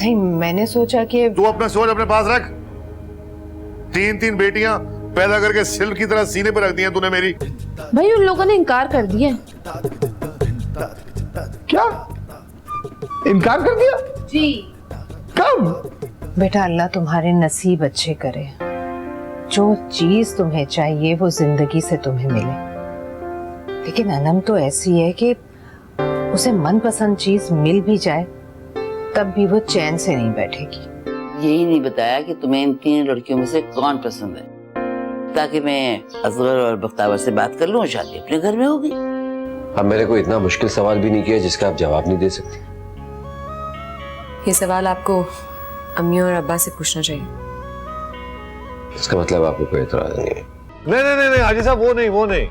नहीं, मैंने सोचा कि तू अपना सोच अपने पास रख। 3 बेटियां पैदा करके सिल की तरह सीने पर रख दी हैं तूने मेरी। भाई उन लोगों ने इनकार कर दिया। क्या इनकार कर दिया? जी। कब? बेटा अल्लाह तुम्हारे नसीब अच्छे करे, जो चीज तुम्हें चाहिए वो जिंदगी से तुम्हें मिले। लेकिन अनम तो ऐसी है कि उसे मनपसंद चीज मिल भी जाए तब भी वो चैन से नहीं बैठेगी। यही नहीं बताया कि तुम्हें इन 3 लड़कियों में से कौन पसंद है, ताकि मैं असगर और बख्तावर से बात कर लूं, शादी अपने घर में होगी। अब मेरे को इतना मुश्किल सवाल भी नहीं किया जिसका आप जवाब नहीं दे सकते। ये सवाल आपको अम्मी और अब्बा से पूछना चाहिए। इसका मतलब आपको कोई एतराज नहीं है? नहीं हाजी साहब, वो नहीं।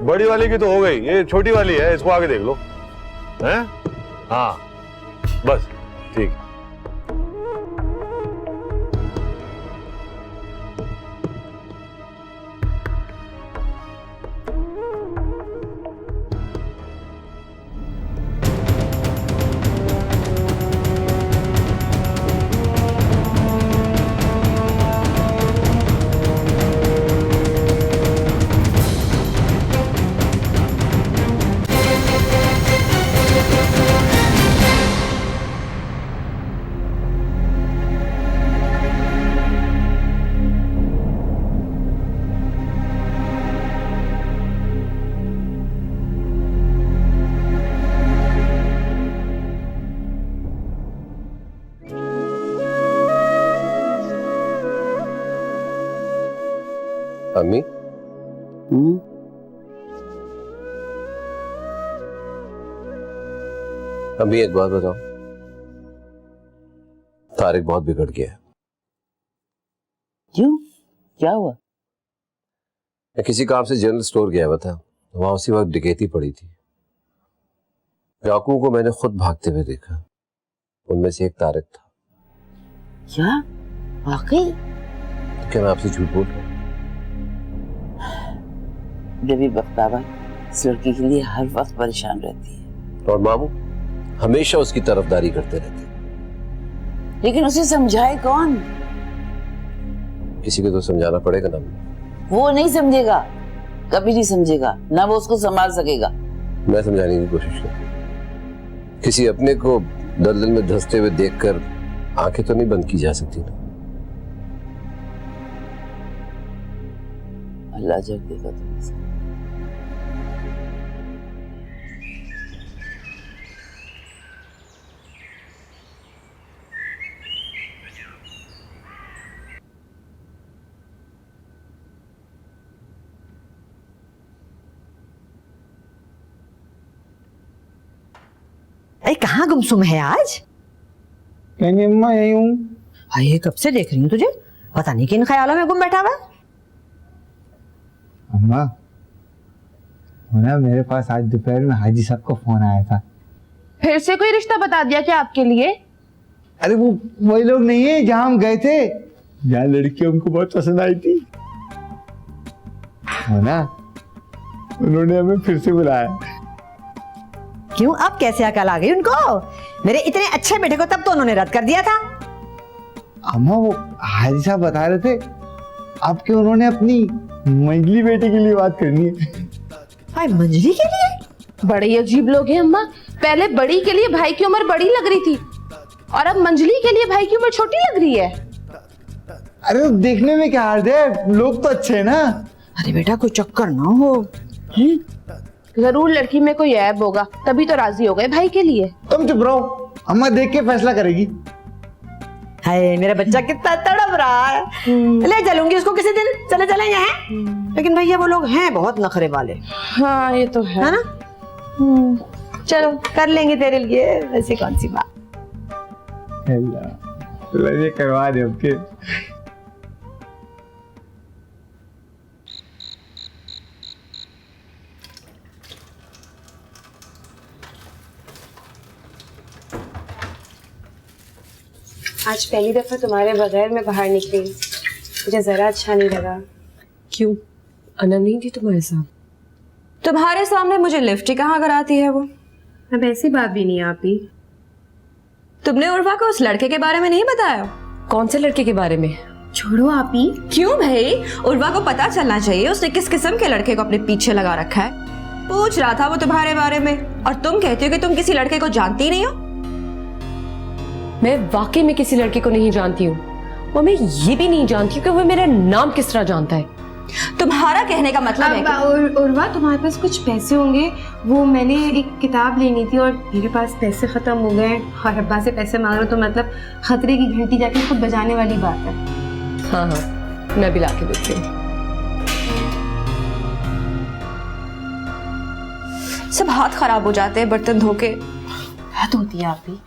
बड़ी वाली की तो हो गई, ये छोटी वाली है, इसको आगे देख लो। हैं? हाँ बस ठीक। अम्मी, अम्मी एक बात बताओ, तारिक बहुत बिगड़ गया है। क्यों, क्या हुआ? मैं किसी काम से जनरल स्टोर गया हुआ था, वहां उसी वक्त डकैती पड़ी थी। डाकुओं को मैंने खुद भागते हुए देखा, उनमें से एक तारिक था। क्या वाकई? तो क्या मैं आपसे झूठ बोल रहा हूँ? जबी बख्तावर इस लड़की के लिए हर वक्त परेशान रहती है और मामू हमेशा उसकी तरफदारी करते रहते हैं। लेकिन उसे समझाए कौन? किसी को तो समझाना पड़ेगा ना। वो नहीं समझेगा, कभी नहीं समझेगा, ना वो उसको संभाल सकेगा। मैं समझाने की कोशिश करूं। किसी अपने को दलदल में धंसते हुए देखकर आंखें तो नहीं बंद की जा सकती ना। अल्लाह जब देगा तो। अरे कहाँ गुमसुम है आज? कहेंगे अम्मा यही हूँ। अरे कब से देख रही हूँ तुझे, पता नहीं किन ख्यालों में गुम बैठा हुआ। अम्मा ना मेरे पास आज दोपहर में हाजी साहब का फोन आया था। फिर से कोई रिश्ता बता दिया क्या आपके लिए? अरे वो वही लोग नहीं है जहाँ हम गए थे, जहाँ लड़की हमको बहुत पसंद आई थी। हो ना, उन्होंने हमें फिर से बुलाया। क्यों, अब कैसे अकल आ गई उनको? मेरे इतने अच्छे बेटे को तब तो उन्होंने रद्द कर दिया था। अम्मा वो हाजी साहब बता रहे थे आपके उन्होंने अपनी मंजली बेटे के लिए बात करनी है। हाय, मंजली के लिए? बड़े अजीब लोग हैं अम्मा। पहले बड़ी के लिए भाई की उम्र बड़ी लग रही थी और अब मंजली के लिए भाई की उम्र छोटी लग रही है। अरे देखने में क्या हर्ज है, लोग तो अच्छे हैं ना। अरे बेटा कोई चक्कर ना हो। जरूर लड़की में कोई ऐब होगा, तभी तो राजी हो गए भाई के लिए। तुम चुप रहो, अम्मा देख के फैसला करेगी। हाय मेरा बच्चा कितना तड़प रहा है। ले चलूंगी उसको किसी दिन, चले चले यहाँ। लेकिन भैया वो लोग हैं बहुत नखरे वाले। हाँ ये तो है ना। चलो कर लेंगे तेरे लिए, ऐसी कौन सी बात। ये करवा दे आपके। आज पहली दफा तुम्हारे बगैर मैं बाहर निकली, मुझे जरा अच्छा नहीं लगा। क्यों, अनम नहीं थी तुम्हारे साथ? तुम्हारे सामने मुझे लिफ्ट ही कहाँ कराती है वो। अब ऐसी बात भी नहीं आपी, तुमने उर्वा को उस लड़के के बारे में नहीं बताया? कौन से लड़के के बारे में? छोड़ो आप ही। क्यों भाई? उर्वा को पता चलना चाहिए उसने किस किस्म के लड़के को अपने पीछे लगा रखा है। पूछ रहा था वो तुम्हारे बारे में और तुम कहती हो कि तुम किसी लड़के को जानती नहीं हो। मैं वाकई में किसी लड़के को नहीं जानती हूँ और मैं ये भी नहीं जानती कि वो मेरा नाम किस तरह जानता है। तुम्हारा कहने का मतलब है कि उर्वा तुम्हारे पास कुछ पैसे होंगे, वो मैंने एक किताब लेनी थी और मेरे पास पैसे खत्म हो गए और अब्बा से पैसे मांग रहे हो, तो मतलब खतरे की घंटी जाके खुद बजाने वाली बात है। हाँ हाँ, मैं भी ला के देती हूँ। सब हाथ खराब हो जाते हैं बर्तन धो के। हद होती है आप भी।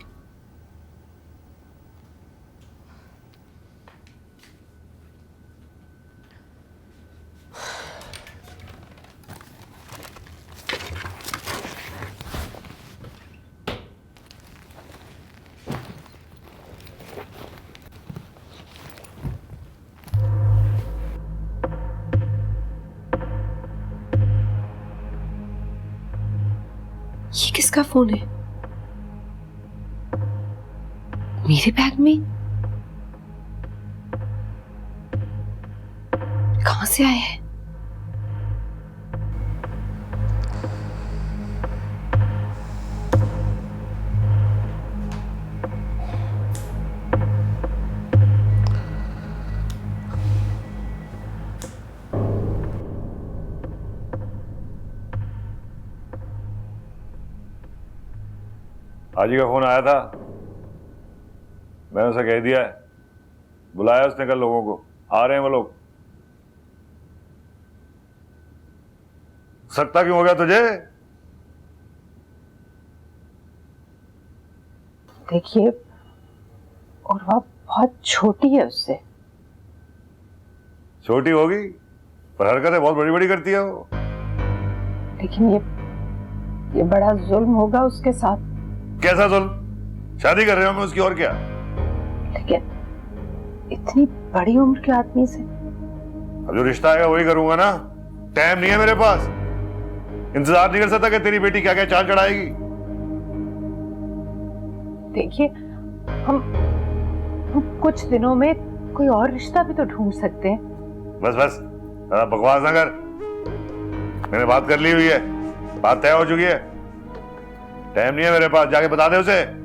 ये किसका फोन है? मेरे बैग में? कहां से आया है? हाजी का फोन आया था, मैंने उसे कह दिया है, बुलाया उसने कल लोगों को, आ रहे हैं वो लोग। सकता क्यों हो गया तुझे? देखिए, और वह बहुत छोटी है उससे। छोटी होगी पर हरकतें बहुत बड़ी बड़ी करती है वो। लेकिन ये बड़ा जुल्म होगा उसके साथ। कैसा जुल्म? शादी कर रहे होंगे उसकी, और क्या? लेकिन इतनी बड़ी उम्र के आदमी से। अब जो रिश्ता आएगा वही करूंगा ना, टाइम नहीं है मेरे पास, इंतजार नहीं कर सकता कि तेरी बेटी क्या क्या चाल चढ़ाएगी। देखिए, हम कुछ दिनों में कोई और रिश्ता भी तो ढूंढ सकते हैं। बस बस, बकवास ना कर, मैंने बात कर ली हुई है, बात तय हो चुकी है, टाइम नहीं है मेरे पास, जाके बता दे उसे।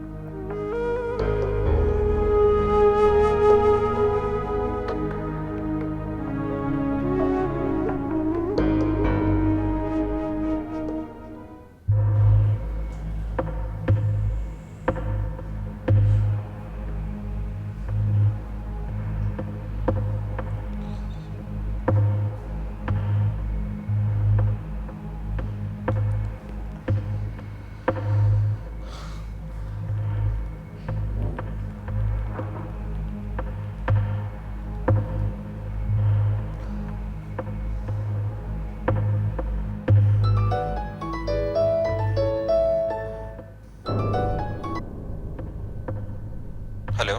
हेलो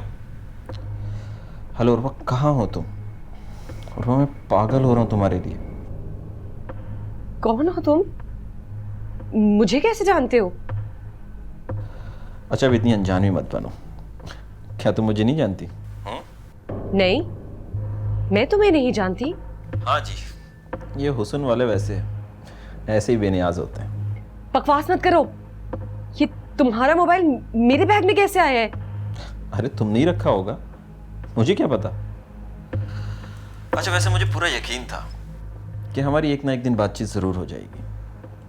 हेलो उर्वा, कहाँ हो तुम? उर्वा, मैं पागल हो रहा हूँ तुम्हारे लिए। कौन हो तुम? मुझे कैसे जानते हो? अच्छा, अब इतनी अनजान भी मत बनो। क्या तुम मुझे नहीं जानती? नहीं, मैं तुम्हें नहीं जानती। हाँ जी, ये हुस्न वाले वैसे ऐसे ही बेनियाज होते हैं। बकवास मत करो। ये तुम्हारा मोबाइल मेरे बैग में कैसे आया है? अरे तुम नहीं रखा होगा, मुझे क्या पता। अच्छा, वैसे मुझे पूरा यकीन था कि हमारी एक ना एक दिन बातचीत ज़रूर हो जाएगी,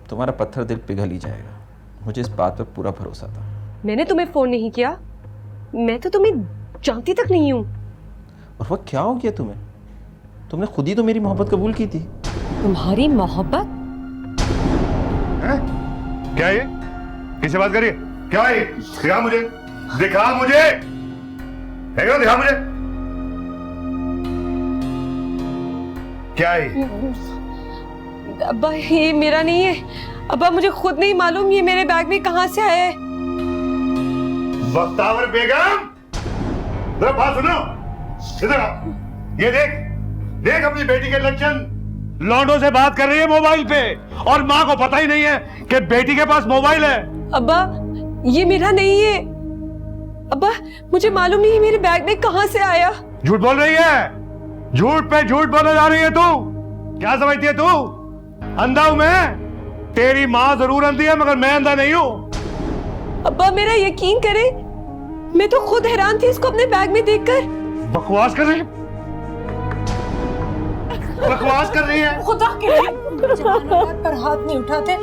तुम्हारा पत्थर दिल पिघल ही जाएगा। मुझे इस बात पर पूरा भरोसा था। मैंने तुम्हें फोन नहीं किया, मैं तो तुम्हें जानती तक नहीं हूँ। और वह क्या हो गया तुम्हें? तुमने खुद ही तो मेरी मोहब्बत कबूल की थी। तुम्हारी मोहब्बत? क्या ये? किससे बात करिए? क्या है? दिखा मुझे, दिखा मुझे, दिखा मुझे, क्या है? अब्बा, ये मेरा नहीं है। अब्बा, मुझे खुद नहीं मालूम ये मेरे बैग में कहां से आया है। बख्तावर बेगम, जरा बात सुनो, इधर आओ। ये देख, देख अपनी बेटी के लक्षण, लौंडों से बात कर रही है मोबाइल पे, और माँ को पता ही नहीं है कि बेटी के पास मोबाइल है। अब्बा, ये मेरा नहीं है। अब्बा मुझे मालूम नहीं मेरे बैग में कहां से आया। झूठ बोल रही है, झूठ पे झूठ बोले जा रही है तू। क्या समझती है तू? अंधा हूं मैं? तेरी माँ जरूर अंधी है मगर मैं अंधा नहीं हूं। अब्बा मेरा यकीन करे, मैं तो खुद हैरान थी इसको अपने बैग में देखकर। बकवास कर रही है, बकवास कर रही है। खुदा के लिए जवान औलाद पर हाथ नहीं उठाते।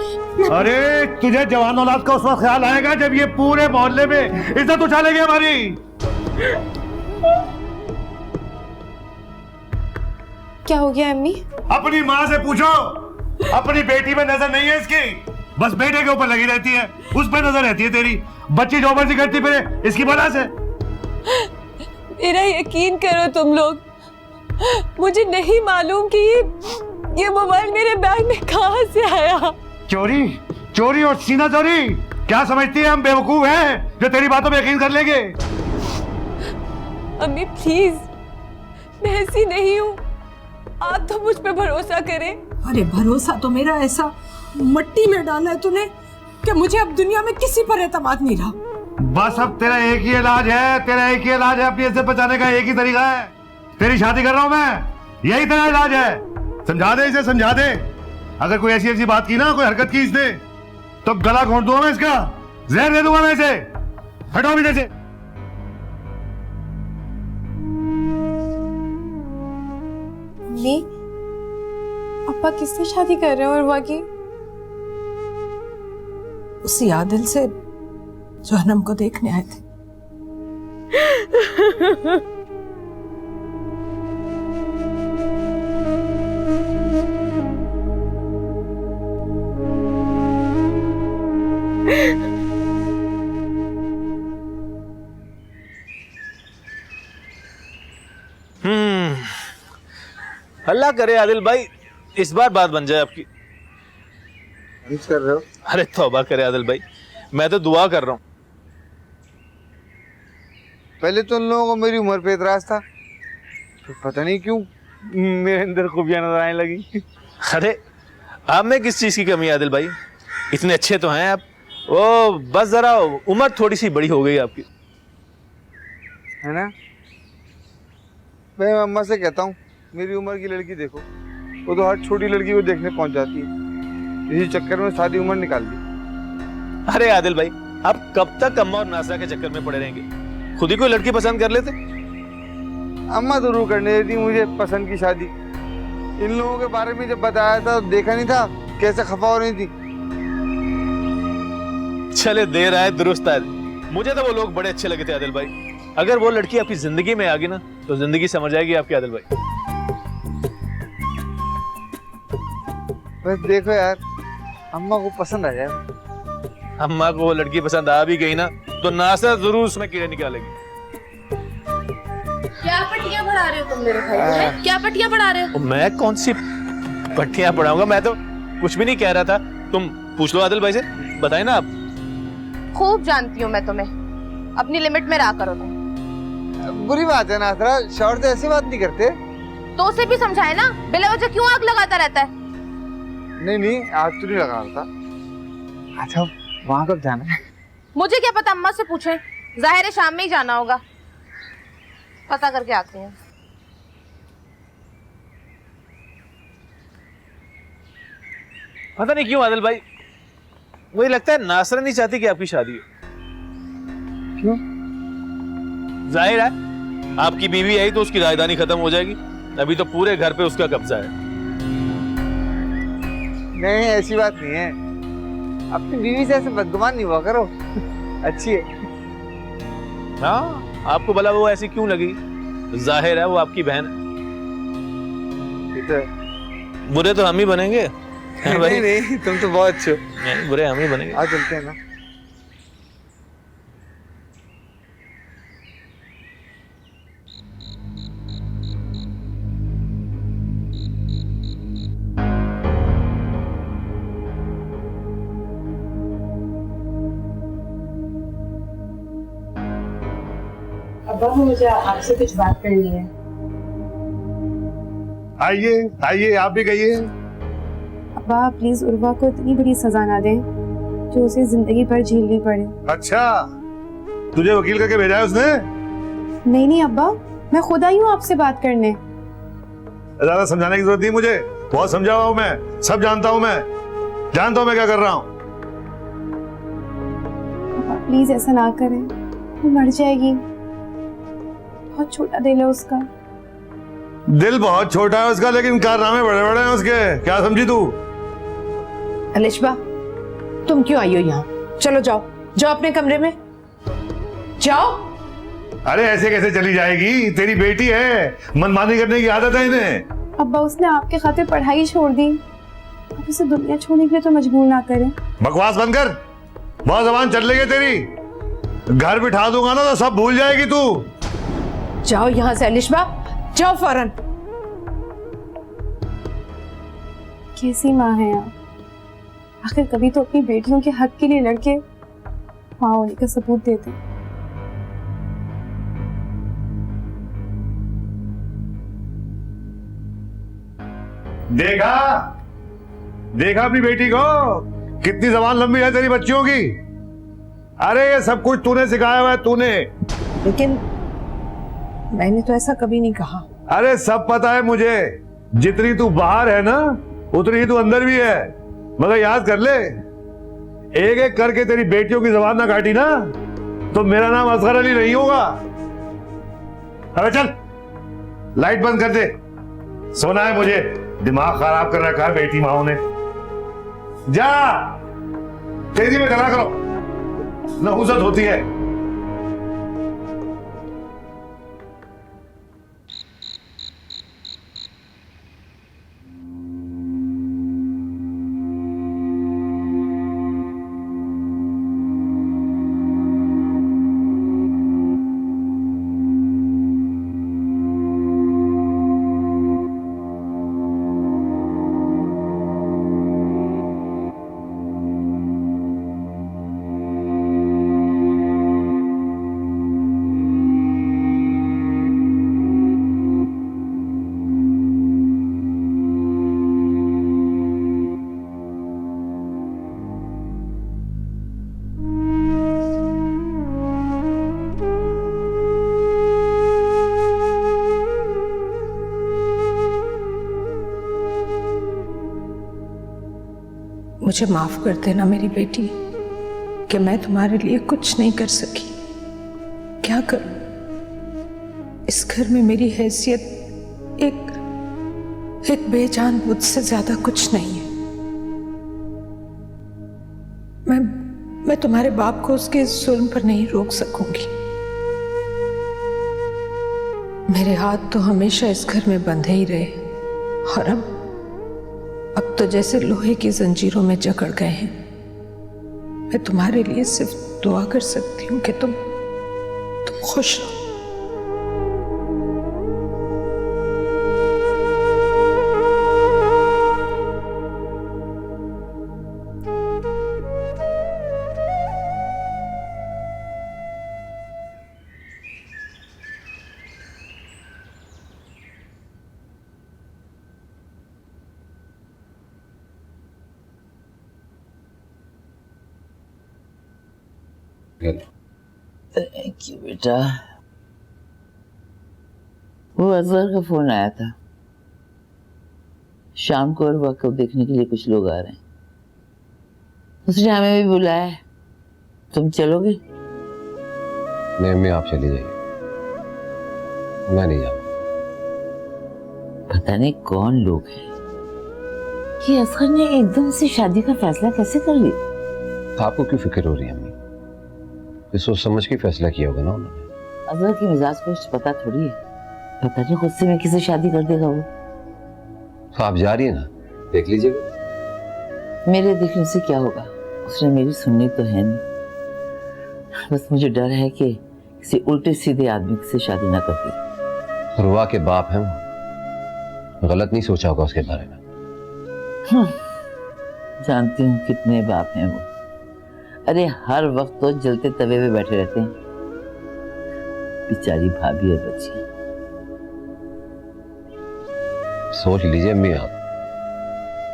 अरे तुझे जवान औलाद का उस वक्त ख्याल आएगा जब ये पूरे मोहल्ले में इज्जत उछालेगी हमारी। क्या हो गया अम्मी? अपनी माँ से पूछो, अपनी बेटी में नजर नहीं है इसकी, बस बेटे के ऊपर लगी रहती है, उस पर नजर रहती है तेरी। बच्ची जो मर्जी करती फिरे इसकी वजह से। मेरा यकीन करो तुम लोग, मुझे नहीं मालूम कि ये मोबाइल मेरे बैग में कहां से आया। चोरी, चोरी और सीना चोरी। क्या समझती है हम बेवकूफ हैं जो तेरी बातों में यकीन कर लेंगे? अम्मी प्लीज, मैं ऐसी नहीं हूँ, आप तो मुझ पे भरोसा करें। अरे भरोसा तो मेरा ऐसा मट्टी में डाला है तूने कि मुझे अब दुनिया में किसी पर एतमाद नहीं रहा। बस अब तेरा एक ही इलाज है, तेरा एक ही इलाज है, अपनी इज्जत बचाने का एक ही तरीका है। तेरी शादी कर रहा हूं मैं, यही तेरा इलाज है। समझा दे इसे, समझा दे। अगर कोई ऐसी ऐसी बात की ना, कोई हरकत की इसने, तो गला घोंट दूंगा मैं इसका, जहर दे दूंगा मैं इसे। हटाओ इधर से। अम्मी, अप्पा किससे शादी कर रहे हो उर्वा की? उसी आदिल से जो हम को देखने आए थे। अल्लाह करे आदिल भाई इस बार बात बन जाए आपकी। कर रहे हो? अरे तौबा करे आदिल भाई, मैं तो दुआ कर रहा हूँ। पहले तो उन लोगों को मेरी उम्र पे एतराज था, तो पता नहीं क्यों मेरे अंदर खूबियां नजर आने लगी। अरे आप में किस चीज की कमी है आदिल भाई? इतने अच्छे तो हैं आप, वो बस जरा उम्र थोड़ी सी बड़ी हो गई आपकी, है ना? मैं अम्मा से कहता हूँ मेरी उम्र की लड़की देखो, वो तो हर छोटी लड़की को देखने पहुंच जाती है। इसी चक्कर में शादी उम्र निकाल दी। अरे आदिल भाई, आप कब तक अम्मा और नासरा के चक्कर में पड़े रहेंगे? खुद ही कोई लड़की पसंद कर लेते। अम्मा जरूर करने देती मुझे पसंद की शादी। इन लोगों के बारे में जब बताया था देखा नहीं था कैसे खफा हो रही थी। चले देर आए दुरुस्त आए। मुझे तो वो लोग बड़े अच्छे लगे थे आदिल भाई। अगर वो लड़की आपकी जिंदगी में आ गई ना तो जिंदगी समझ जाएगी आपकी आदिल भाई। बस देखो यार, अम्मा को पसंद आ जाए। अम्मा को वो लड़की पसंद आ भी गई ना तो नासर जरूर उसमें कीड़े निकालेगी। क्या पट्टियां पढ़ा रहे हो तुम मेरे भाई को? क्या पट्टियां पढ़ा रहे हो? मैं कौन सी पट्टियां पढ़ाऊंगा? मैं तो कुछ भी नहीं कह रहा था। तुम पूछ लो आदिल भाई से, बताए ना आप। खूब जानती हूँ मैं तुम्हें, अपनी लिमिट में रहा करो तुम। बुरी बात है नासरा, शौहर से ऐसी बात नहीं करते। तो उसे भी समझाए ना, बिला वजह क्यों आग लगाता रहता है? नहीं नहीं, आज तो नहीं लगा रहा था। अच्छा वहाँ कब जाना है? मुझे क्या पता, अम्मा से पूछें। जाहिर है शाम में ही जाना होगा, पता करके आती हैं। पता नहीं क्यों आदिल भाई, मुझे लगता है नासरा नहीं चाहती कि आपकी शादी हो। क्यों? जाहिर है आपकी बीवी आई तो उसकी राजधानी खत्म हो जाएगी। अभी तो पूरे घर पे उसका कब्जा है। नहीं ऐसी बात नहीं है, अपनी बीवी से ऐसे बदगुमान नहीं हुआ करो। अच्छी है। हाँ, आपको भला वो ऐसी क्यों लगी? जाहिर है वो आपकी बहन है। बुरे तो हम ही बनेंगे। नहीं नहीं, तुम तो बहुत अच्छे हो। नहीं, बुरे हम ही बनेंगे। आज चलते हैं ना। अब्बा मुझे आपसे कुछ बात करनी है। आइए आइए, आप भी कहिए। अब्बा प्लीज उर्वा को इतनी बड़ी सजा ना दें जो उसे जिंदगी भर झेलनी पड़े। अच्छा, तुझे वकील करके भेजा है उसने? नहीं नहीं अब्बा, मैं खुद आई हूँ आपसे बात करने। ज्यादा समझाने की जरूरत नहीं मुझे, बहुत समझा हुआ हूं मैं, सब जानता हूं मैं, जानता हूं मैं क्या कर रहा हूं। प्लीज ऐसा ना करें, वो मर जाएगी, बहुत छोटा दिल है उसका। दिल बहुत छोटा है उसका, लेकिन कारनामे बड़े बड़े हैं उसके, क्या समझी तू? अलिशबा, तुम क्यों आई हो यहाँ? चलो जाओ जाओ अपने कमरे में जाओ। अरे ऐसे कैसे चली जाएगी, तेरी बेटी है, मनमानी करने की आदत है इन्हें। अब्बा उसने आपके खातिर पढ़ाई छोड़ दी, अब उसे दुनिया छोड़ने के लिए तो मजबूर ना करें। बकवास बंद कर, बहुत जबान चल रही है तेरी, घर बिठा दूंगा ना तो सब भूल जाएगी तू। जाओ यहाँ से अलिशबा, जाओ फौरन। कैसी माँ है आप? आखिर कभी तो अपनी बेटियों के हक के लिए लड़के माँ होने का सबूत देते। देखा देखा अपनी बेटी को, कितनी जबान लंबी है तेरी बच्चियों की। अरे ये सब कुछ तूने सिखाया हुआ है, तूने। लेकिन मैंने तो ऐसा कभी नहीं कहा। अरे सब पता है मुझे, जितनी तू बाहर है ना उतनी ही तू अंदर भी है, मगर याद कर ले, एक एक करके तेरी बेटियों की जबान ना काटी ना तो मेरा नाम असगर अली नहीं होगा। अबे चल, लाइट बंद कर दे, सोना है मुझे, दिमाग खराब कर रखा है बेटी माओ ने। जा तेजी में चला करो, नहुसत होती है। मुझे माफ कर देना मेरी बेटी कि मैं तुम्हारे लिए कुछ नहीं कर सकी। क्या करूं, इस घर में मेरी हैसियत एक बेजान बुत से ज्यादा कुछ नहीं है। मैं तुम्हारे बाप को उसके जुल्म पर नहीं रोक सकूंगी। मेरे हाथ तो हमेशा इस घर में बंधे ही रहे और अब तो जैसे लोहे की जंजीरों में जकड़ गए हैं। मैं तुम्हारे लिए सिर्फ दुआ कर सकती हूँ कि तुम खुश रहो। थैंक यू बेटा। वो अजगर का फोन आया था, शाम को और वक्त को देखने के लिए कुछ लोग आ रहे हैं। उसने हमें भी बुलाया है, तुम चलोगे? नहीं अम्मी, आप चली जाइए, मैं नहीं जाऊँ। पता नहीं कौन लोग हैं, ये असगर ने एकदम से शादी का फैसला कैसे कर लिया? आपको क्यों फिक्र हो रही है अम्मी? ये सोच समझ के फैसला किया होगा ना उन्होंने। असगर की मिजाज को कुछ पता थोड़ी है, पता नहीं खुद से मैं किसे शादी कर देगा वो। तो आप जा रही है ना, देख लीजिएगा। मेरे देखने से क्या होगा, उसने मेरी सुननी तो है नहीं। बस मुझे डर है कि किसी उल्टे सीधे आदमी से शादी ना कर दी। रुआ के बाप हैं वो, गलत नहीं सोचा होगा उसके बारे में। जानती हूँ कितने बाप हैं वो, अरे हर वक्त तो जलते तवे पे बैठे रहते हैं। बेचारी भाभी और बच्चियां। सोच लीजिए अम्मी, आप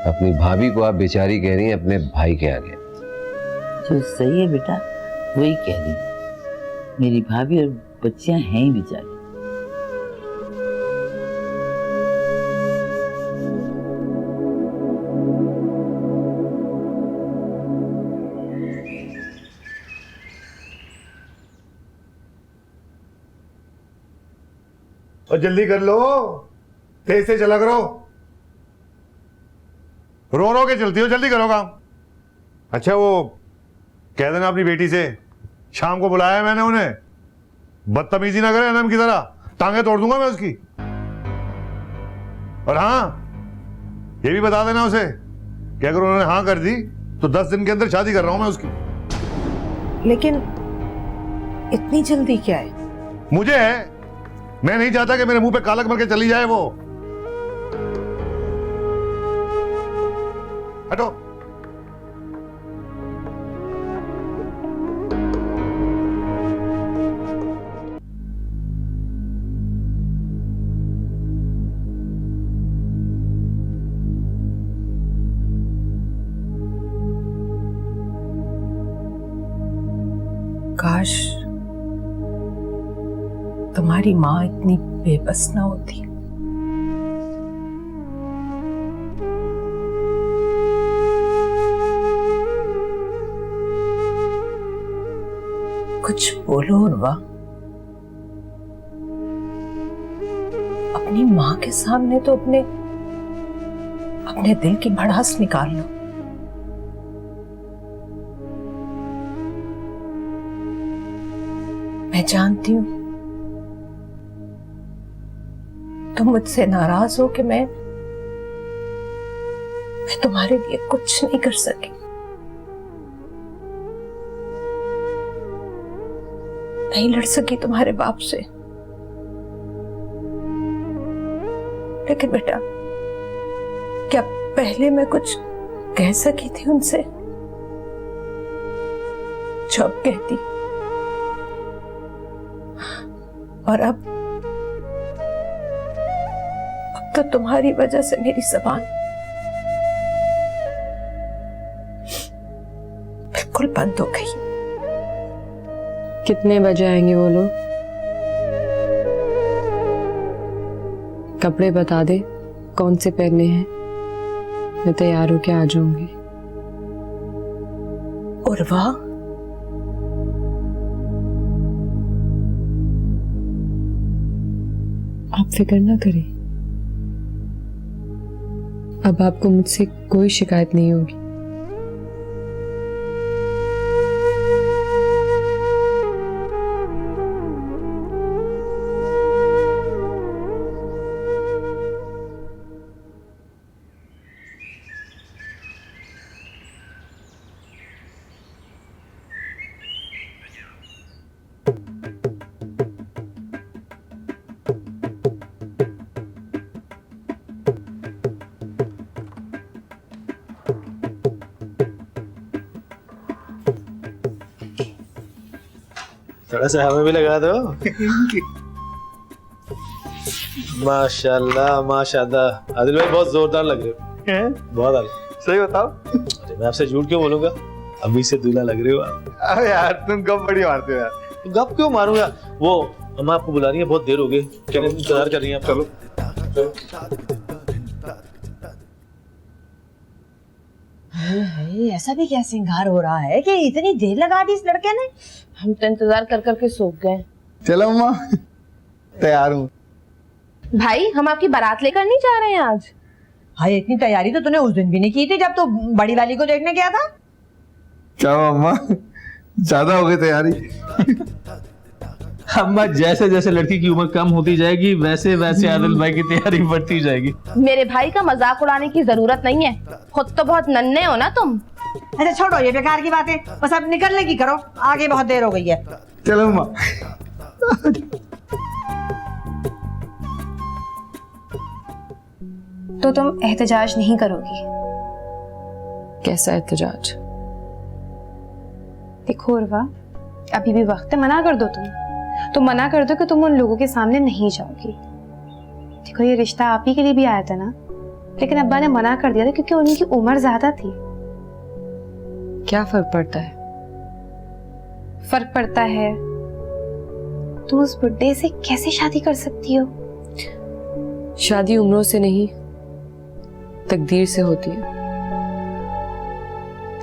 अपनी भाभी को आप बेचारी कह रही हैं, अपने भाई के आगे। जो सही है बेटा वही कह रही। मेरी भाभी और बच्चियां हैं ही बेचारी। और जल्दी कर लो, तेज से चला करो, रो के चलती हो, जल्दी करो काम। अच्छा वो कह देना अपनी बेटी से, शाम को बुलाया मैंने उन्हें, बदतमीजी ना करे अनम की तरह, टांगे तोड़ दूंगा मैं उसकी। और हाँ, ये भी बता देना उसे कि अगर उन्होंने हाँ कर दी तो 10 दिन के अंदर शादी कर रहा हूं मैं उसकी। लेकिन इतनी जल्दी क्या है? मुझे है, मैं नहीं चाहता कि मेरे मुंह पे कालक मर के चली जाए वो। हटो। काश तुम्हारी माँ इतनी बेबस ना होती। कुछ बोलो उर्वा, अपनी माँ के सामने तो अपने दिल की भड़ास निकाल लो। मैं जानती हूं तुम मुझसे नाराज हो कि मैं तुम्हारे लिए कुछ नहीं कर सकी। नहीं लड़ सकी तुम्हारे बाप से, लेकिन बेटा क्या पहले मैं कुछ कह सकी थी उनसे जो अब कहती? और अब तो तुम्हारी वजह से मेरी जबान बिल्कुल बंद हो गई। कितने बजे आएंगे वो लोग? कपड़े बता दे कौन से पहनने हैं, मैं तैयार होके आ जाऊंगी। उर्वा, आप फिक्र ना करें, अब आपको मुझसे कोई शिकायत नहीं होगी। थोड़ा सा हमें भी लगा दो। माशाल्लाह माशाल्लाह, आदिल भाई बहुत जोरदार लग रहे हो, बहुत आगे। सही बताओ। अरे मैं आपसे झूठ क्यों बोलूंगा, अभी से दूल्हा लग रहे हो आप। अरे यार तुम गप बड़ी मारते हो यार। तो गप क्यों मारूंगा, वो अम्मा आपको बुला रही है, बहुत देर हो गई, क्या इंतजार कर रही हैं आप? चलो ऐसा भी क्या सिंगार हो रहा है कि इतनी देर लगा दी इस लड़के ने? हम तो इंतजार कर करके सूख गए। चलो अम्मा, तैयार हूँ। भाई हम आपकी बारात लेकर नहीं जा रहे हैं आज। हाँ, इतनी तैयारी तो तूने उस दिन भी नहीं की थी जब तू बड़ी वाली को देखने गया था। क्या अम्मा, ज्यादा हो गई तैयारी। अम्मा जैसे जैसे लड़की की उम्र कम होती जाएगी वैसे वैसे आदिल भाई की तैयारी बढ़ती जाएगी। मेरे भाई का मजाक उड़ाने की जरूरत नहीं है, खुद तो बहुत नन्हे हो ना तुम। अच्छा छोड़ो ये बेकार की बातें, बस अब निकलने की करो, आगे बहुत देर हो गई है। चलो अम्मा। तो तुम एहतजाज नहीं करोगी? कैसा एहतजाज? देखो उर्वा, अभी भी वक्त है, मना कर दो तुम मना कर दो कि तुम उन लोगों के सामने नहीं जाओगी। देखो ये रिश्ता आप ही के लिए भी आया था ना, लेकिन अब्बा ने मना कर दिया था क्योंकि उनकी उम्र ज्यादा थी। क्या फर्क पड़ता है? फर्क पड़ता है तुम उस बुड्ढे से कैसे शादी कर सकती हो? शादी उम्रों से नहीं, तकदीर से होती है।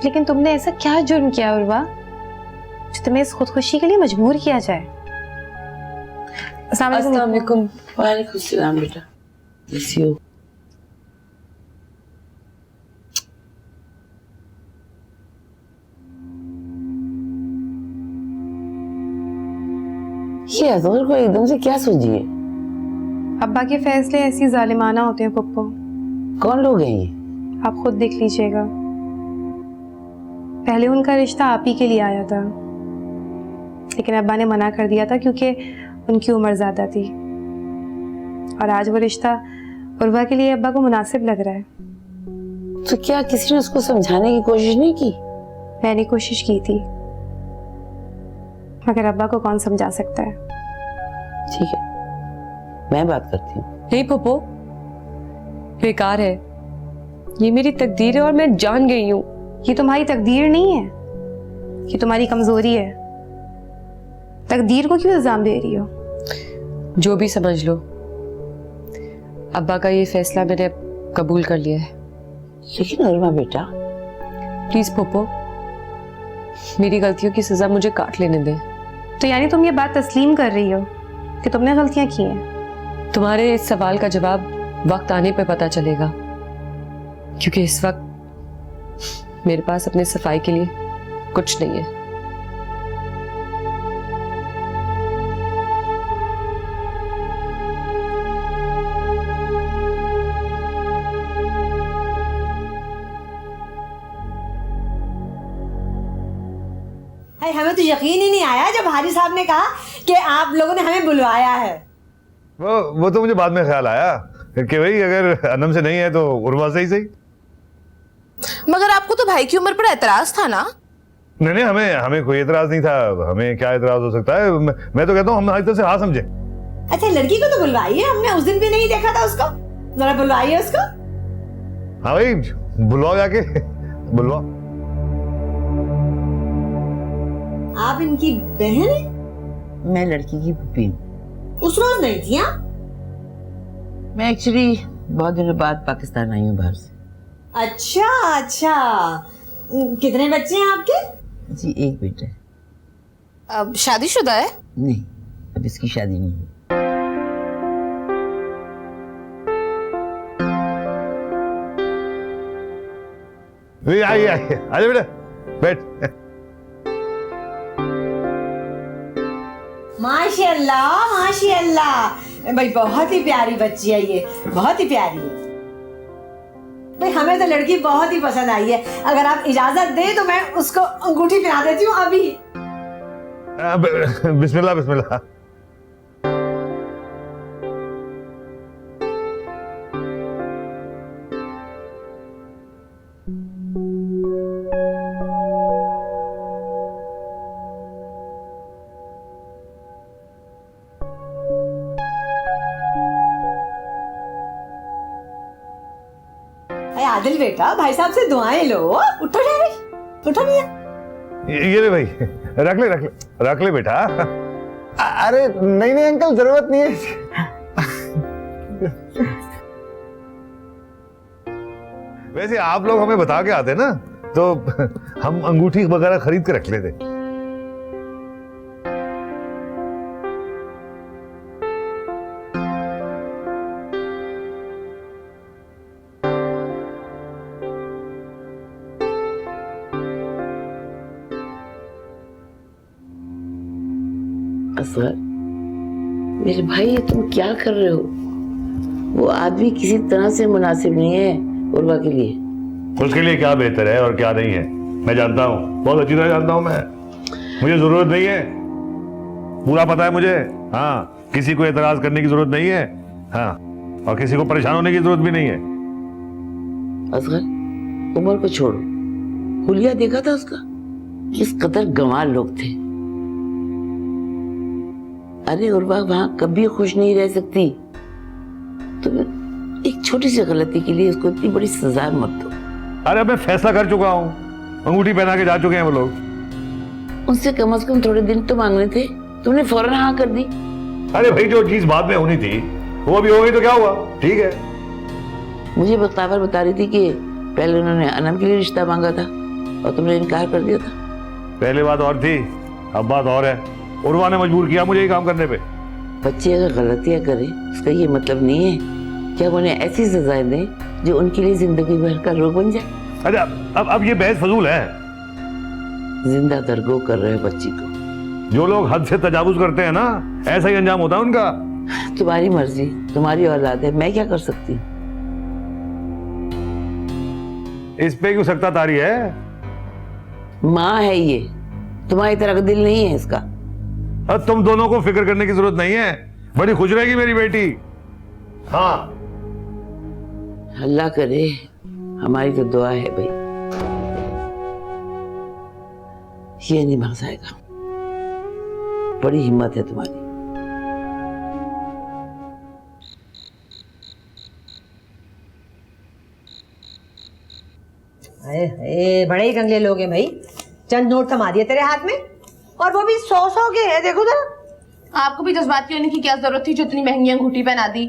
लेकिन तुमने ऐसा क्या जुर्म किया उर्वा जो तुम्हें इस खुदकुशी के लिए मजबूर किया जाए? अस्सलाम वालेकुम। वालेकुम सलाम बेटा। कैसी हो? ये अजहर को एकदम से क्या सूझी है? अब्बा के फैसले ऐसी जालिमाना होते हैं पप्पू। कौन लोग हैं ये? आप खुद देख लीजिएगा। पहले उनका रिश्ता आप ही के लिए आया था, लेकिन अब्बा ने मना कर दिया था क्योंकि उनकी उम्र ज्यादा थी। और आज वो रिश्ता उर्वा के लिए अब्बा को मुनासिब लग रहा है। तो क्या किसी ने उसको समझाने की कोशिश नहीं की? मैंने कोशिश की थी, मगर अब्बा को कौन समझा सकता है। ठीक है, मैं बात करती हूँ। नहीं पप्पो, बेकार है। ये मेरी तकदीर है और मैं जान गई हूँ। ये तुम्हारी तकदीर नहीं है, ये तुम्हारी कमजोरी है। तकदीर को क्यों इल्जाम दे रही हो? जो भी समझ लो, अब्बा का ये फैसला मैंने कबूल कर लिया है। लेकिन उर्वा बेटा, प्लीज पप्पो, मेरी गलतियों की सजा मुझे काट लेने दे। तो यानी तुम ये बात तस्लीम कर रही हो कि तुमने गलतियां की हैं? तुम्हारे इस सवाल का जवाब वक्त आने पे पता चलेगा, क्योंकि इस वक्त मेरे पास अपने सफाई के लिए कुछ नहीं है। हमें तो यकीन ही नहीं आया जब हारी साहब ने कहा कि आप लोगों ने हमें बुलवाया है। वो तो मुझे बाद में ख्याल आया कि भाई अगर अनम से नहीं है तो उर्वा से ही सही। मगर आपको तो भाई की उम्र पर एतराज था ना? नहीं, हमें कोई एतराज नहीं था। हमें क्या एतराज हो सकता है? मैं तो कहता हूँ हम हमारी तरफ से हाँ समझे। अच्छा, लड़की को तो बुलवाइए, हमने उस दिन भी नहीं देखा था उसको। जरा बुलवाइए उसको। हाँ भाई, बुलवाओ जाके, बुलवाओ। आप इनकी बहन हैं? मैं लड़की की पुप्पी हूँ। उस रोज नहीं थी? हाँ, मैं एक्चुअली बहुत दिनों बाद पाकिस्तान आई हूँ बाहर से। अच्छा। कितने बच्चे हैं आपके? जी, एक बेटा है। अब शादीशुदा है? नहीं, अब इसकी शादी नहीं हुई। आइए आजा बेटा, बैठ। माशाल्लाह भाई, बहुत ही प्यारी बच्ची है ये, बहुत ही प्यारी है भाई। हमें तो लड़की बहुत ही पसंद आई है। अगर आप इजाजत दें तो मैं उसको अंगूठी पहना देती हूँ अभी। बिस्मिल्लाह बिस्मिल्लाह। आदिल बेटा, भाई साहब से दुआएं लो। उठो जा भाई, उठो नहीं। ये ले भाई, रख ले बेटा। अरे नहीं अंकल, जरूरत नहीं है। वैसे आप लोग हमें बता के आते ना तो हम अंगूठी वगैरह खरीद के रख लेते। असगर, मेरे भाई ये तुम क्या कर रहे हो? वो आदमी किसी तरह से मुनासिब नहीं है उर्वा के लिए। उसके लिए क्या बेहतर है और क्या नहीं है मैं जानता हूँ, बहुत अच्छी तरह जानता हूँ मैं। मुझे जरूरत नहीं है, पूरा पता है मुझे। हाँ, किसी को एतराज करने की जरूरत नहीं है। हाँ, और किसी को परेशान होने की जरूरत भी नहीं है। असगर, उमर को छोड़ो, हुलिया देखा था उसका? किस कदर गंवार लोग थे। अरे उर्वा वहां कभी खुश नहीं रह सकती। तुम एक छोटी सी गलती के लिए उसको इतनी बड़ी सजा मत दो। अरे अब मैं फैसला कर चुका हूँ, अंगूठी पहना के जा चुके हैं वो लोग। उनसे कम से कम थोड़े दिन तो मांगने थे, तुमने फौरन हाँ कर दी। अरे भाई जो चीज बाद में होनी थी वो अभी हो गई तो क्या हुआ, ठीक है। मुझे बख्तावर बता रही थी कि पहले उन्होंने अनम के लिए रिश्ता मांगा था और तुमने इनकार कर दिया था। पहले बात और थी, अब बात और है। उर्वा ने मजबूर किया मुझे ये काम करने पे। बच्चे अगर गलतियां करें उसका ये मतलब नहीं है कि अब उन्हें ऐसी सजाएं दें जो उनके लिए जिंदगी भर का रोग बन जाए। अरे अब ये बहस फजूल है। जिंदा दरगो कर रहे बच्ची को। जो लोग हद से तजावुज करते हैं ना, ऐसा ही अंजाम होता है उनका। तुम्हारी मर्जी, तुम्हारी औलाद है, मैं क्या कर सकती हूँ। इस पे क्यों सख्ता तारी है? माँ है ये, तुम्हारी तरह का दिल नहीं है इसका। अब तुम दोनों को फिक्र करने की जरूरत नहीं है, बड़ी खुश रहेगी मेरी बेटी। हाँ अल्लाह करे, हमारी तो दुआ है भाई। ये नहीं भाग जाएगा। बड़ी हिम्मत है तुम्हारी। बड़े ही रंगले लोग हैं भाई। चंद नोट थमा दिए तेरे हाथ में, और वो भी 100-100 के हैं। देखो जरा। आपको भी जज्बाती होने की क्या जरूरत थी जो इतनी महंगी अंगूठी पहना दी?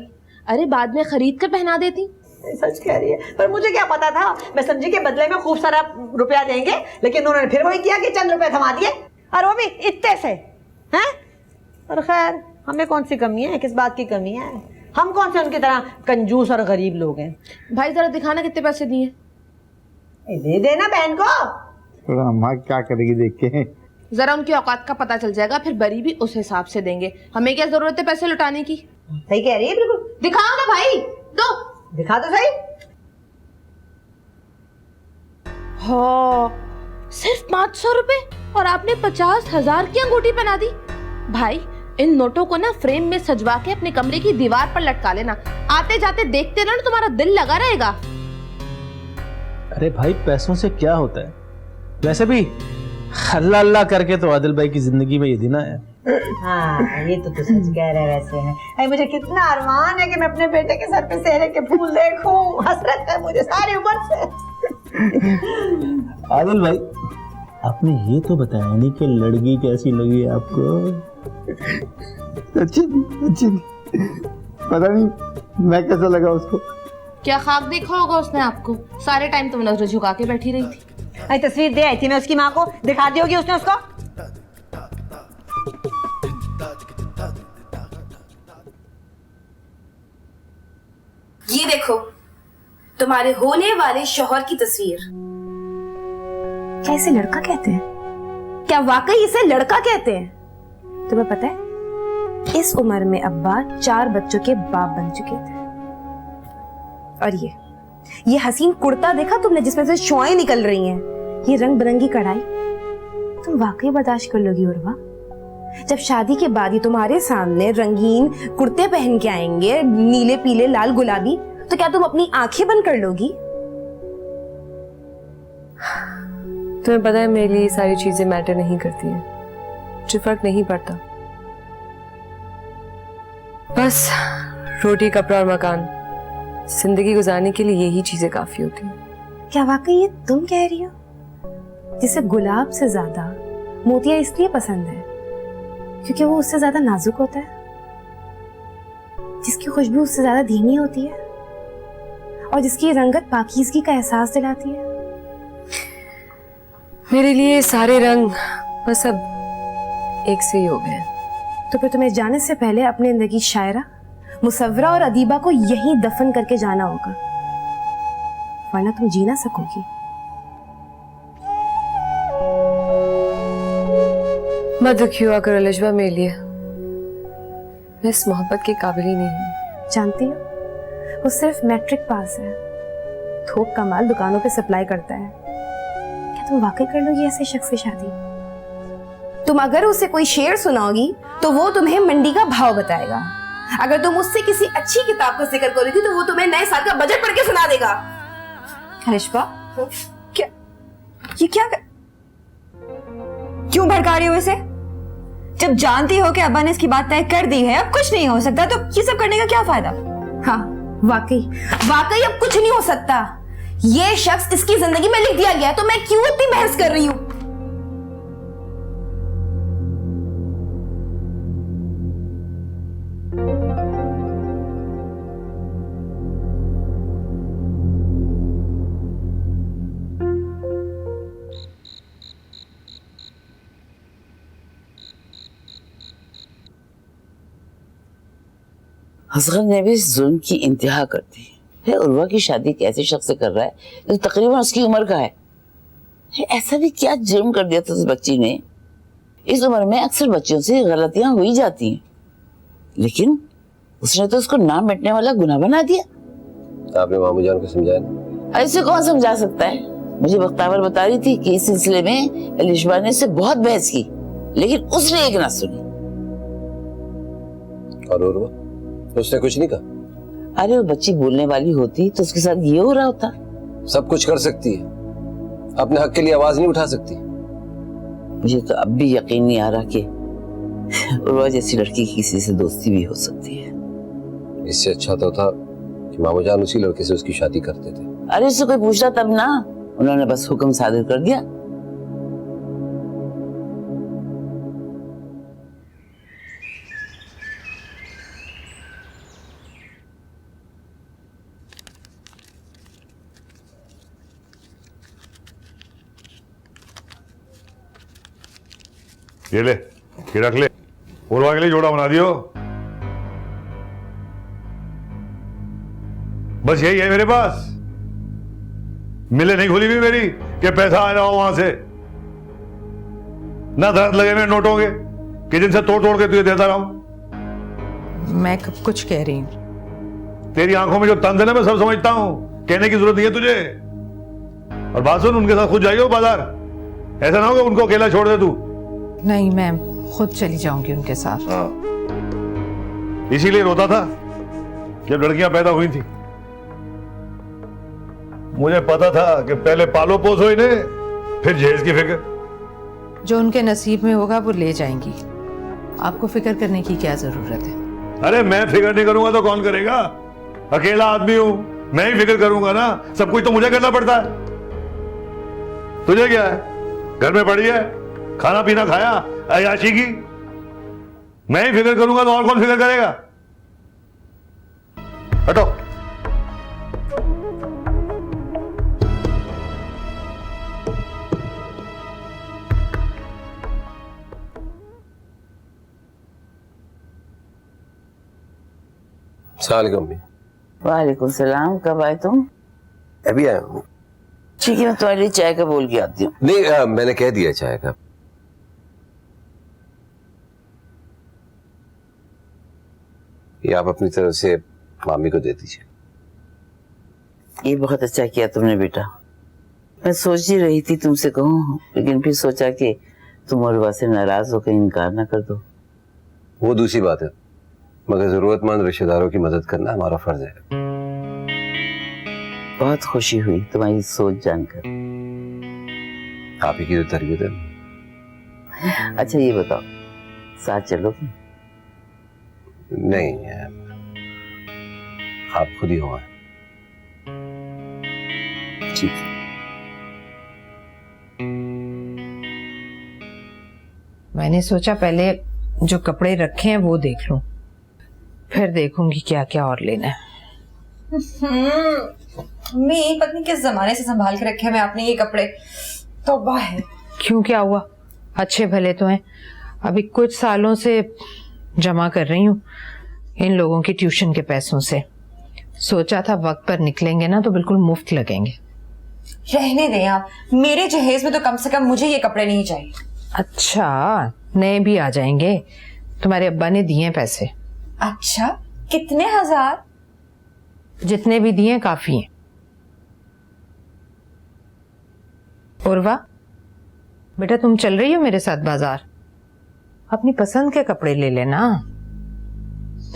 अरे बाद में खरीद कर पहना देती। सच कह रही है, पर मुझे क्या पता था। मैं समझी के बदले में खूब सारा रुपया देंगे, लेकिन उन्होंने फिर वही किया कि चंद रुपए थमा दिए, और वो भी इतने से हैं। और खैर हमें कौन सी कमी है, किस बात की कमी है? हम कौन से उनकी तरह कंजूस और गरीब लोग हैं। भाई जरा दिखाना कितने पैसे दिए। दे देना बहन को। अम्मा क्या करेगी देख के। जरा उनकी औकात का पता चल जाएगा, फिर बरी भी उस हिसाब से देंगे। हमें क्या जरूरत है पैसे लुटाने की। सही कह रही है बिल्कुल। दिखाओ ना भाई, दो दिखा तो सही। हो सिर्फ 500 रुपए और आपने 50,000 की अंगूठी पहना दी। भाई इन नोटों को ना फ्रेम में सजवा के अपने कमरे की दीवार पर लटका लेना। आते जाते देखते रहना, तुम्हारा दिल लगा रहेगा। अरे भाई पैसों से क्या होता है? वैसे भी अल्लाह अल्लाह करके तो आदिल भाई की जिंदगी में ये दिन आया। हाँ ये तो तू सच कह रहा है। वैसे है अरे मुझे कितना अरमान है कि मैं अपने बेटे के सर पे सेहरे के फूल देखूं। हसरत है मुझे सारी उम्र से। आदिल भाई आपने ये तो बताया नहीं कि लड़की कैसी लगी आपको। अच्छी पता नहीं मैं कैसा लगा उसको। क्या खाक देखा होगा उसने आपको। सारे टाइम तुम नजर झुका के बैठी रही थी। अरे तस्वीर दे आई थी मैं उसकी माँ को, दिखा दी होगी उसने उसको। ये देखो तुम्हारे होने वाले शौहर की तस्वीर। क्या इसे लड़का कहते हैं? क्या वाकई इसे लड़का कहते हैं? तुम्हें पता है इस उम्र में अब्बा 4 बच्चों के बाप बन चुके थे। और ये हसीन कुर्ता देखा तुमने जिसमें से शुआएं निकल रही हैं? ये रंग बिरंगी कढ़ाई तुम वाकई बर्दाश्त कर लोगी उर्वा? जब शादी के बाद ये तुम्हारे सामने रंगीन कुर्ते पहन के आएंगे, नीले पीले लाल गुलाबी, तो क्या तुम अपनी आंखें बंद कर लोगी? तुम्हें पता है मेरे लिए ये सारी चीजें मैटर नहीं करती हैं, मुझे फर्क नहीं पड़ता। बस रोटी कपड़ा और मकान, जिंदगी गुजारने के लिए यही चीजें काफी होती हैं। क्या वाकई ये तुम कह रही हो? जिसे गुलाब से ज्यादा मोतिया इसलिए पसंद है क्योंकि वो उससे ज्यादा नाजुक होता है, जिसकी खुशबू उससे ज्यादा धीमी होती है और जिसकी रंगत पाकीज़गी का एहसास दिलाती है। मेरे लिए सारे रंग बस अब एक से ही हो गए। तो फिर तुम्हें जाने से पहले अपने जिंदगी शायरा, मुसव्वरा और अदीबा को यहीं दफन करके जाना होगा, वरना तुम जी ना सकोगी। मत दुखी हुआ करो लिजवा, मेरे लिए मैं इस मोहब्बत के काबिल ही नहीं हूँ। जानती हो वो सिर्फ मैट्रिक पास है, थोक का माल दुकानों पे सप्लाई करता है। क्या तुम वाकई कर लोगी ऐसे शख्स से शादी? तुम अगर उसे कोई शेर सुनाओगी तो वो तुम्हें मंडी का भाव बताएगा। अगर तुम उससे किसी अच्छी किताब का जिक्र करोगी तो वो तुम्हें नए साल का बजट पढ़ के सुना देगा। करिश्मा, क्या ये क्या क्यों भड़का रही हो इसे? जब जानती हो कि अब्बा ने इसकी बात तय कर दी है, अब कुछ नहीं हो सकता, तो ये सब करने का क्या फायदा? हाँ वाकई अब कुछ नहीं हो सकता। ये शख्स इसकी जिंदगी में लिख दिया गया है, तो मैं क्यों इतनी बहस कर रही हूँ? असगर ने भी जुल्म की इंतहा कर दी है। उर्वा की शादी एक ऐसे शख्स से कर रहा है जो तकरीबन उसकी उम्र का है। ऐसा भी क्या जुर्म कर दिया था उस बच्ची ने। इस उम्र में अक्सर बच्चियों से गलतियां हो ही जाती हैं, लेकिन उसने तो उसको ना मिटने वाला गुनाह बना दिया। आपने मामू जान को समझाया ना? ऐसे कौन समझा सकता है। मुझे बख्तावर बता रही थी कि इस सिलसिले में अलिशबा ने उससे बहुत बहस की, लेकिन उसने एक ना सुनी। और उर्वा उसने कुछ नहीं कहा? अरे वो बच्ची बोलने वाली होती तो उसके साथ ये हो रहा होता। सब कुछ कर सकती है, अपने हक के लिए आवाज नहीं उठा सकती। मुझे तो अब भी यकीन नहीं आ रहा कि उर्वा जैसी लड़की की किसी से दोस्ती भी हो सकती है। इससे अच्छा तो था कि मामू जान उसी लड़के से उसकी शादी करते थे। अरे उससे कोई पूछता तब ना, उन्होंने बस हुक्म सादिर कर दिया। ये ले, ये रख ले, उर्वा के लिए जोड़ा बना दियो। बस यही है मेरे पास। मिले नहीं खुली भी मेरी कि पैसा आ रहा हो वहां से, ना दर्द लगे मेरे नोटों के कि जिनसे तोड़ तोड़ के तुझे देता रहा हूं। मैं कब कुछ कह रही हूँ? तेरी आंखों में जो तंज है ना, मैं सब समझता हूं। कहने की जरूरत नहीं है तुझे। और बात सुन, उनके साथ खुद जाइयो बाजार। ऐसा ना हो कि उनको अकेला छोड़ दे तू। नहीं, मैं खुद चली जाऊंगी उनके साथ। इसीलिए रोता था जब लड़कियां पैदा हुई थी। मुझे पता था कि पहले पालो पोसो इन्हें, फिर जहेज की फिक्र। जो उनके नसीब में होगा वो ले जाएंगी, आपको फिक्र करने की क्या जरूरत है? अरे मैं फिक्र नहीं करूंगा तो कौन करेगा? अकेला आदमी हूं, मैं ही फिक्र करूंगा ना। सब कुछ तो मुझे करना पड़ता है। तुझे क्या है? घर में पड़ी है, खाना पीना खाया, अयाशी की। मैं ही फिक्र करूंगा तो और कौन फिक्र करेगा? हटो। सलाम। वालेकुम सलाम। कब आए तुम? अभी आया हूँ। ठीक है, मैं तुम्हारे लिए चाय का बोल के आती हूँ। नहीं, मैंने कह दिया चाय का। ये आप अपनी तरफ से मामी को दे दीजिए। ये बहुत अच्छा किया तुमने बेटा। मैं सोच ही रही थी तुमसे कहूँ, लेकिन फिर सोचा कि तुम उर्वा से नाराज होकर इनकार ना कर दो। वो दूसरी बात है, मगर जरूरतमंद रिश्तेदारों की मदद करना हमारा फर्ज है। बहुत खुशी हुई तुम्हारी सोच जानकर। आप ही की तो तरबियत है। अच्छा ये बताओ, साथ चलोगे? नहीं, आप खुद ही हो। ठीक है। मैंने सोचा पहले जो कपड़े रखे हैं वो देख लूं, फिर देखूंगी क्या क्या और लेना है। मम्मी, पत्नी किस जमाने से संभाल के रखे हैं आपने ये कपड़े। तौबा है। क्यों, क्या हुआ? अच्छे भले तो हैं। अभी कुछ सालों से जमा कर रही हूँ इन लोगों की ट्यूशन के पैसों से। सोचा था वक्त पर निकलेंगे ना तो बिल्कुल मुफ्त लगेंगे। रहने दें आप, मेरे जहेज में तो कम से कम मुझे ये कपड़े नहीं चाहिए। अच्छा, नए भी आ जाएंगे। तुम्हारे अब्बा ने दिए पैसे। अच्छा, कितने हजार? जितने भी दिए काफी हैं। उर्वा बेटा, तुम चल रही हो मेरे साथ बाजार? अपनी पसंद के कपड़े ले लेना।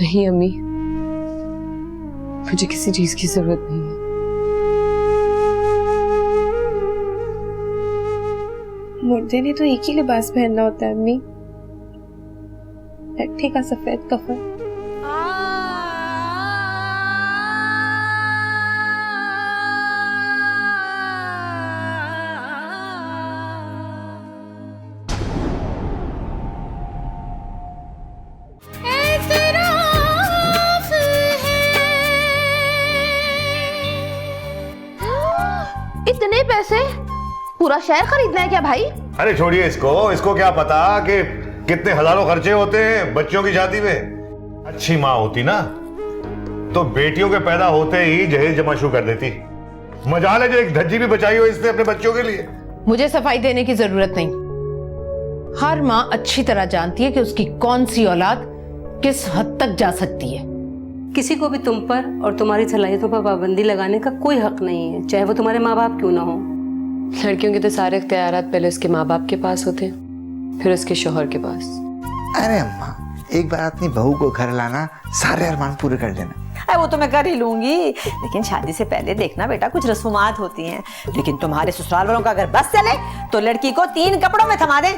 नहीं अम्मी, मुझे किसी चीज की जरूरत नहीं है। मुर्दे ने तो एक ही लिबास पहनना होता है अम्मी, लट्ठे का सफेद कफन। इतने पैसे? पूरा शहर खरीदना है क्या भाई? अरे छोड़िए इसको क्या पता कि कितने हजारों खर्चे होते हैं बच्चों की शादी में। अच्छी माँ होती ना तो बेटियों के पैदा होते ही जहेज जमा शुरू कर देती। मजाल है जो एक धज्जी भी बचाई हो इसने अपने बच्चों के लिए। मुझे सफाई देने की जरूरत नहीं। हर माँ अच्छी तरह जानती है कि उसकी कौन सी औलाद किस हद तक जा सकती है। किसी को भी तुम पर और तुम्हारी सलाहियतों पर पाबंदी लगाने का कोई हक नहीं है, चाहे वो तुम्हारे माँ बाप क्यों ना हो। लड़कियों के तो सारे इख्तियारात पहले उसके माँ बाप के पास होते हैं, फिर उसके शोहर के पास। अरे अम्मा, एक बार अपनी बहू को घर लाना, सारे अरमान पूरे कर देना। अरे वो तो मैं कर ही लूंगी, लेकिन शादी से पहले देखना बेटा कुछ रस्मात होती हैं। लेकिन तुम्हारे ससुराल वालों का अगर बस चले तो लड़की को 3 कपड़ों में थमा दें।